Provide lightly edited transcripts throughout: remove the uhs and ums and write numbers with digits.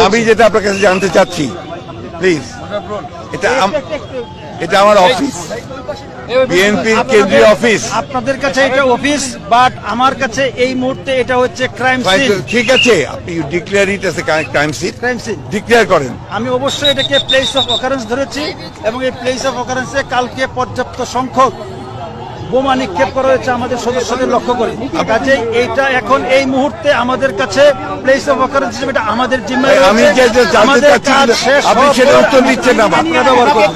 আমি যেটা আপনার কাছে জানতে চাচ্ছি প্লিজ, এটা আমার অফিস, বিএনপির কেন্দ্রীয় অফিস। আপনাদের কাছে এটা অফিস, বাট আমার কাছে এই মুহূর্তে এটা হচ্ছে ক্রাইম সিন। ঠিক আছে, আপনি declare it as a crime scene, declare করেন। আমি অবশ্যই এটাকে প্লেস অফ অকারেন্স ধরেছি এবং এই প্লেস অফ অকারেন্সে কালকে পর্যাপ্ত সংখ্যক বোমা নিক্ষেপ করা হয়েছে আমাদের সদস্যদের লক্ষ্য করে। কাজে এইটা এখন এই মুহূর্তে আমাদের কাছে প্লেস অফ অকারেন্স হিসেবে এটা আমাদের জিম্মায়। আমি জানতে চাচ্ছি, আপনি সেটা উত্তর দিচ্ছেন না,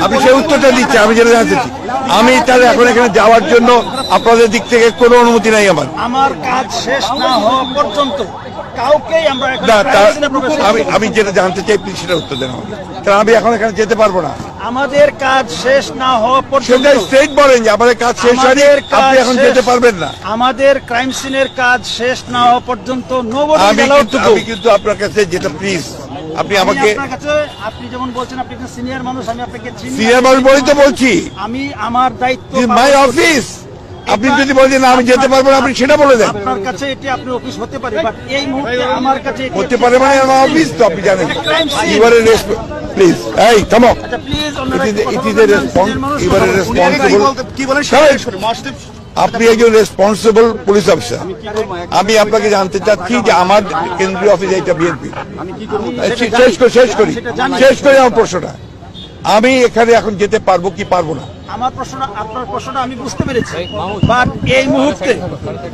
আপনি সেই উত্তরটা দিচ্ছেন। আমি যেটা জানতে চাচ্ছি, আমি তাহলে এখন এখানে যাওয়ার জন্য আপনাদের দিক থেকে কোনো অনুমতি নাই আমার কাজ শেষ না হওয়া পর্যন্ত কাউকেই আমরা আমি যেটা জানতে চাই প্লিজ সেটা উত্তর দেন আমাকে, কারণ আমি এখন এখানে যেতে পারবো না। আমাদের কাজ শেষ না হওয়া পর্যন্ত স্ট্রেট বলেন যে আমাদের কাজ শেষ হয়নি, আপনি এখন যেতে পারবেন না। আমাদের ক্রাইম সিনের কাজ শেষ না হওয়া পর্যন্ত আমি কিন্তু আপনার কাছে যেটা প্লিজ আপনি আমাকে, আপনি যেমন বলছেন আপনি একজন সিনিয়র মানুষ, আমি আপনাকে সিনিয়র মানুষ বলেই তো বলছি। আমি আমার দায়িত্ব, মাই অফিস। আপনি যদি বলেন না আমি যেতে পারবো না, আপনি সেটা বলে দেন। আপনার কাছে এটি আপনার অফিস হতে পারে, বাট এই মুহূর্তে আমার কাছে হতে পারে মানে আমার অফিস তো, আপনি জানেন। এবারে প্লিজ, এই থামো। ইট ইজ এ রেসপন্স, এবারে রেসপন্সিবল কি বলেন, আপনি একজন রেসপন্সিবল পুলিশ অফিসার। আমি আপনাকে জানতে চাচ্ছি যে আমার কেন্দ্রীয় অফিস এইটা বিএনপি। শেষ করি আমার প্রশ্নটা। আমি এখানে এখন যেতে পারবো কি পারবো না? আমার প্রশ্ন, আপনার প্রশ্নটা আমি বুঝতে পেরেছি, বাট এই মুহূর্তে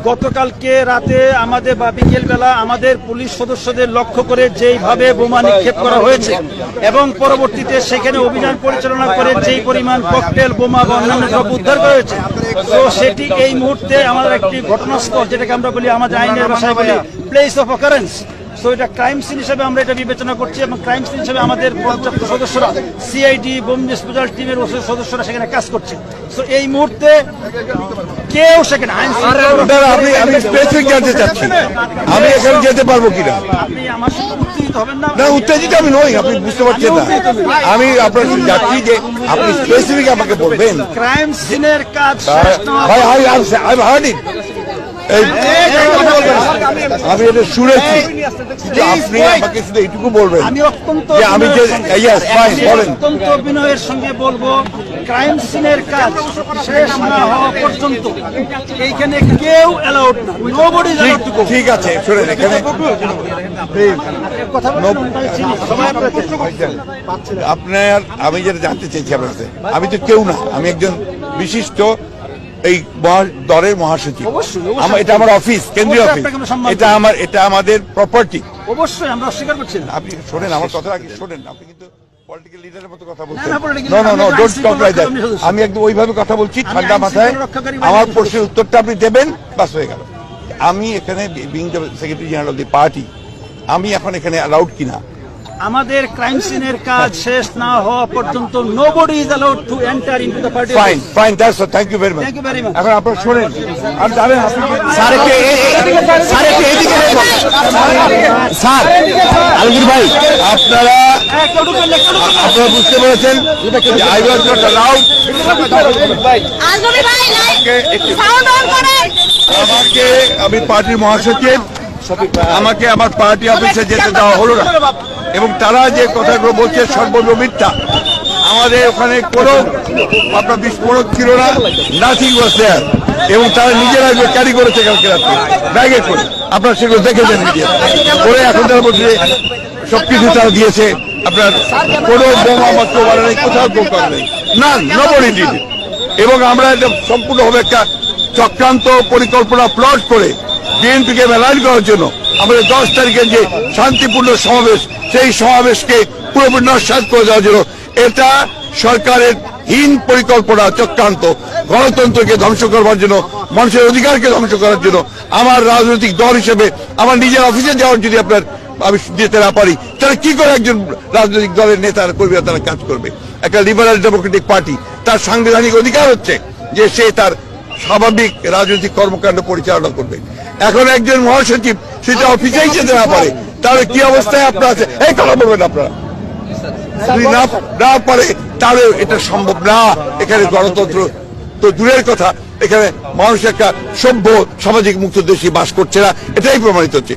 গতকালকে রাতে আমাদের বা বিকেল বেলা আমাদের পুলিশ সদস্যদের লক্ষ্য করে যেইভাবে বোমা নিক্ষেপ করা হয়েছে এবং পরবর্তীতে সেখানে অভিযান পরিচালনা করে যেই পরিমাণ ককটেল বোমা বা অন্যান্য দ্রব্য উদ্ধার করা হয়েছে, তো সেটি এই মুহূর্তে আমাদের একটি ঘটনাস্থল, যেটাকে আমরা বলি আমাদের আইনের ভাষায় বলি প্লেস অফ অকারেন্স। তো এটা ক্রাইম সিন হিসেবে আমরা এটা বিবেচনা করছি এবং ক্রাইম সিন হিসেবে আমাদের পর্যাপ্ত সদস্যরা, সিআইডি বোম ডিসপোজাল টিমের সদস্যরা সেখানে কাজ করছে। তো এই মুহূর্তে কেউ সেখানে আমি স্পেসিফিক জানতে চাচ্ছি আমি এখানে যেতে পারবো কিনা। আপনি আমার সাথে উত্তেজিত হবেন না। না, উত্তেজিত আমি নই, আপনি বুঝতে পারছেন না। আমি আপনার যাচ্ছি যে আপনি স্পেসিফিক আমাকে বলবেন ক্রাইম সিনের কাজ আমি এটা শুনেছি, কিন্তু আপনি আমাকে শুধু এইটুকু বলবেন। আমি অত্যন্ত বিনয়ের সঙ্গে বলবো, ক্রাইম সিনের কাজ শেষ না হওয়া পর্যন্ত এইখানে কেউ অ্যালাউড না, nobody is allowed to go. ঠিক আছে, শুনেন, এখানে আপনার, আমি যেটা জানতে চাইছি আপনার কাছে, আমি তো কেউ না, আমি একজন বিশিষ্ট এই দলের মহাসচিব। এটা আমার অফিস, কেন্দ্রীয় অফিস, এটা আমাদের প্রপার্টি। অবশ্যই আমরা অস্বীকার করছি না। আপনি শোনেন আমার কথা, আগে শোনেন। আপনি কিন্তু পলিটিক্যাল লিডারের মতো কথা বলছেন। আমি একদম ওইভাবে কথা বলছি, ঠান্ডা মাথায়। আমার প্রশ্নের উত্তরটা আপনি দেবেন, বাস হয়ে গেল। আমি এখানে being the secretary general of the party, আমি এখন এখানে অ্যালাউড কিনা? আমাদের ক্রাইম সিনের কাজ শেষ না হওয়া পর্যন্ত nobody is allowed to enter into the party. Fine, that's all, thank you very much. এখন আপনারা শুনেন, আর জানেন স্যার, স্যার আলমগীর ভাই, আপনারা বুঝতে পেরেছেন, আই ওয়াজ নট অ্যালাউড। আমাকে, আমি পার্টির মহাসচিব, আমাকে আমার পার্টি অফিসে যেতে দেওয়া হলো না, এবং তারা যে কথাগুলো বলছে সর্বত্র মিথ্যা। আমাদের ওখানে কোনো আপনার বিস্ফোরক ছিল না, নাথিং ওয়াজ দেয়ার, এবং তারা নিজেরা ক্যারি করেছে কালকে রাত্রে ব্যাগে করে। আপনারা সেগুলো দেখেছেন মিডিয়া করে। এখন তারা বলছে সবকিছু তারা দিয়েছে, আপনার কোনো বোমা মাত্র বাড়া নেই, কোথাও দোকান নেই, না, নবরই দিন। এবং আমরা এটা সম্পূর্ণভাবে একটা চক্রান্ত পরিকল্পনা প্লট করে বিএনপিকে মেলাইন করার জন্য আমাদের 10 তারিখের যে শান্তিপূর্ণ সমাবেশ, সেই সমাবেশকে পুরোপুরি নস্যাৎ করে দেওয়ার জন্য এটা সরকারের হীন পরিকল্পনা, চক্রান্ত, গণতন্ত্রকে ধ্বংস করবার জন্য, মানুষের অধিকারকে ধ্বংস করার জন্য। আমার রাজনৈতিক দল হিসেবে আমার নিজের অফিসে যাওয়ার যদি আমি যেতে না পারি, তাহলে কি করে একজন রাজনৈতিক দলের নেতার কর্মীরা তারা কাজ করবে? একটা লিবারাল ডেমোক্রেটিক পার্টি, তার সাংবিধানিক অধিকার হচ্ছে যে সে তার স্বাভাবিক রাজনৈতিক কর্মকাণ্ড পরিচালনা করবে। এখন একজন মহাসচিব সেটা অফিসেই যেতে না পারে, তাহলে কি অবস্থায় আপনারা আছে? এই কথা বলবেন আপনারা, যদি না পারে তাহলে এটা সম্ভব না। এখানে গণতন্ত্র তো দূরের কথা, এখানে মানুষ একটা সভ্য সামাজিক মুক্ত দেশে বাস করছে না, এটাই প্রমাণিত হচ্ছে।